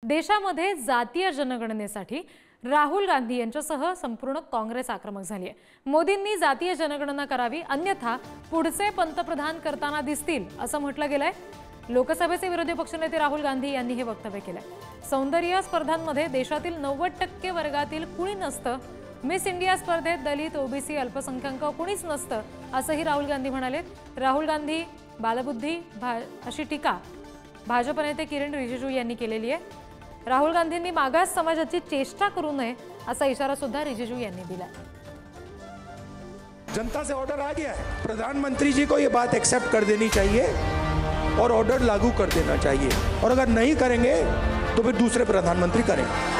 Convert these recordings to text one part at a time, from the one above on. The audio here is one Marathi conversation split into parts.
देशामध्ये जातीय जनगणनेसाठी राहुल गांधी यांच्यासह संपूर्ण काँग्रेस आक्रमक झाली आहे। मोदींनी जातीय जनगणना करावी, अन्यथा पुढचे पंतप्रधान करताना दिसतील असं म्हटलं गेलंय। लोकसभेचे विरोधी पक्षनेते राहुल गांधी यांनी हे वक्तव्य केलंय। सौंदर्य स्पर्धांमध्ये देशातील 90% वर्गातील कुणी नसतं, मिस इंडिया स्पर्धेत दलित, ओबीसी, अल्पसंख्याक कुणीच नसतं असंही राहुल गांधी म्हणाले। राहुल गांधी बालबुद्धी अशी टीका भाजप नेते किरण रिजिजू यांनी केलेली आहे। राहुल गांधींनी मागास समाजाची चेष्टा करू नये असा इशारा सुद्धा रिजिजू यांनी दिला। जनता से ऑर्डर आ गया है, प्रधानमंत्री जी को ये बात एक्सेप्ट कर देनी चाहिए और ऑर्डर लागू कर देना चाहिए, और अगर नहीं करेंगे तो फिर दूसरे प्रधानमंत्री करेंगे।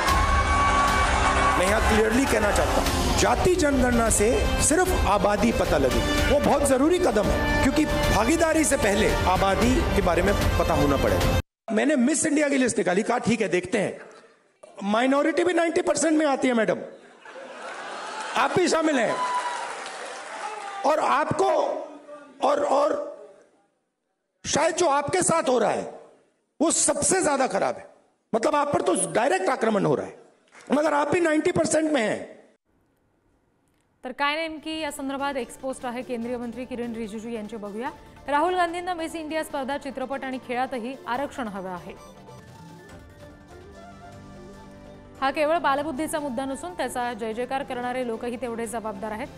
मैं यहाँ क्लियरली कहना चाहता हूँ, जाति जनगणना से सिर्फ आबादी पता लगेगी, वो बहुत जरूरी कदम है, क्योंकि भागीदारी से पहले आबादी के बारे में पता होना पड़ेगा। मैंने मिस इंडिया की लिस्ट निकाली, कहा ठीक है देखते हैं। माइनॉरिटी भी 90% में आती है मैडम, आप भी शामिल हैं, और आपको और शायद जो आपके साथ हो रहा है वो सबसे ज्यादा खराब है। मतलब आप पर तो डायरेक्ट आक्रमण हो रहा है, मगर आप भी 90% में हैं। तर काय नेमकी या संदर्भात एक्सपोस्ट आहे केंद्रीय मंत्री किरण रिजिजू यांचे बघूया। राहुल गांधींना मिस इंडिया स्पर्धा, चित्रपट आणि खेळातही आरक्षण हवे आहे। हा केवळ बालबुद्धीचा मुद्दा नसून त्याचा जय जयकार करणारे लोकही तेवढे जबाबदार आहेत।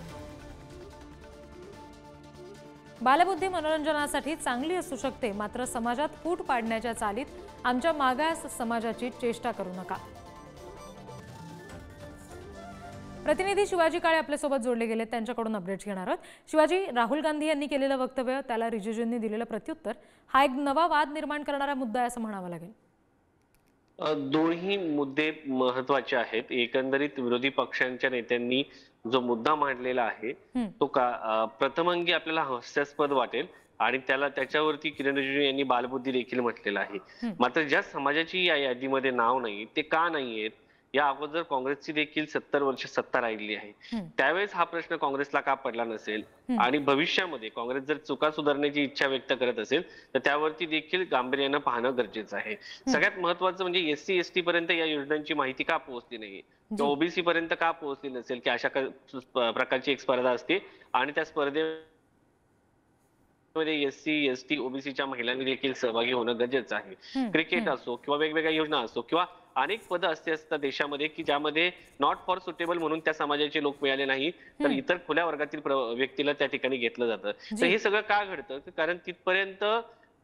बालबुद्धी मनोरंजनासाठी चांगली असू शकते, मात्र समाजात फूट पाडण्याच्या चालीत आमच्या मागास समाजाची चेष्टा करू नका। प्रतिनिधी शिवाजी काळे आपल्यासोबत जोडले गेले, त्यांच्याकडून अपडेट्स घेणार आहोत। शिवाजी, राहुल गांधी यांनी केलेलं वक्तव्य, त्याला रिजिजूंनी दिलेलं प्रत्युत्तर, हा एक नवा वाद निर्माण करणारा मुद्दा आहे असं म्हणावं लागेल। दोन्ही मुद्दे महत्त्वाचे आहेत। एकंदरीत विरोधी पक्षांच्या नेत्यांनी जो मुद्दा मांडलेला आहे तो प्रथमांगी आपल्याला हास्यास्पद वाटेल, आणि त्याच्यावरती किरण रिजिजू यांनी बालबुद्धी देखील म्हटलेलं आहे। मात्र ज्या समाजाची या यादीमध्ये नाव नाही ते का नाहीयेत, या अगोदर काँग्रेसची देखील 70 वर्ष सत्ता राहिली आहे, त्यावेळेस हा प्रश्न काँग्रेसला का पडला नसेल, आणि भविष्यामध्ये काँग्रेस जर चुका सुधारण्याची इच्छा व्यक्त करत असेल तर त्यावरती देखील गांभीर्यानं पाहणं गरजेचं आहे। सगळ्यात महत्त्वाचं म्हणजे एससी एसटी पर्यंत या योजनांची माहिती का पोहोचली नाही, किंवा ओबीसी पर्यंत का पोहोचली नसेल, की अशा प्रकारची एक स्पर्धा असते आणि त्या स्पर्धेमध्ये एससी एसटी ओबीसीच्या महिलांनी देखील सहभागी होणं गरजेचं आहे। क्रिकेट असो किंवा वेगवेगळ्या योजना असो किंवा अनेक पद असे असतात देशामध्ये की ज्यामध्ये नॉट फॉर सुटेबल म्हणून त्या समाजाचे लोक मिळाले नाही तर इतर खुल्या वर्गातील व्यक्तीला त्या ठिकाणी घेतलं जातं। तर हे सगळं का घडतं, कारण तिथपर्यंत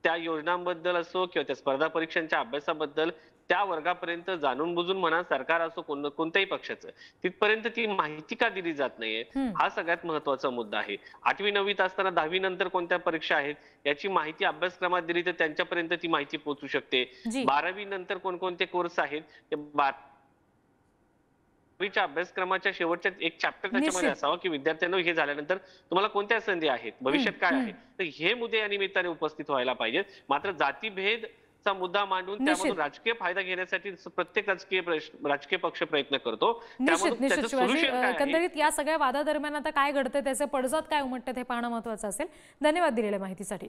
त्या योजनांबद्दल असो किंवा त्या स्पर्धा परीक्षांच्या अभ्यासाबद्दल त्या वर्गापर्यंत जाणून बुजून म्हणा, सरकार असो कोणत्याही पक्षाचं, तिथपर्यंत ती माहिती का दिली जात नाहीये, हा सगळ्यात महत्वाचा मुद्दा आहे। 8वी 9वीत असताना 10वी नंतर कोणत्या परीक्षा आहेत याची माहिती अभ्यासक्रमात दिली तर त्यांच्यापर्यंत ती माहिती पोहोचू शकते। 12वी नंतर कोणकोणते कोर्स आहेत ते 12वीच्या अभ्यासक्रमाच्या शेवटच्या एक चॅप्टर त्याच्यामध्ये असावा की विद्यार्थ्यांना हे झाल्यानंतर तुम्हाला कोणत्या संधी आहेत, भविष्यात काय आहे, तर हे मुद्दे या निमित्ताने उपस्थित व्हायला पाहिजेत। मात्र जातीभेद मुद्दा मांडून त्यामधून राजकीय फायदा घेण्यासाठी प्रत्येक राजकीय पक्ष प्रयत्न करतो। एकंदरीत या सगळ्या वादादरम्यान आता काय घडते, त्याचे पडसाद काय उमटतात हे पाहणं महत्त्वाचं असेल। धन्यवाद दिलेल्या माहितीसाठी।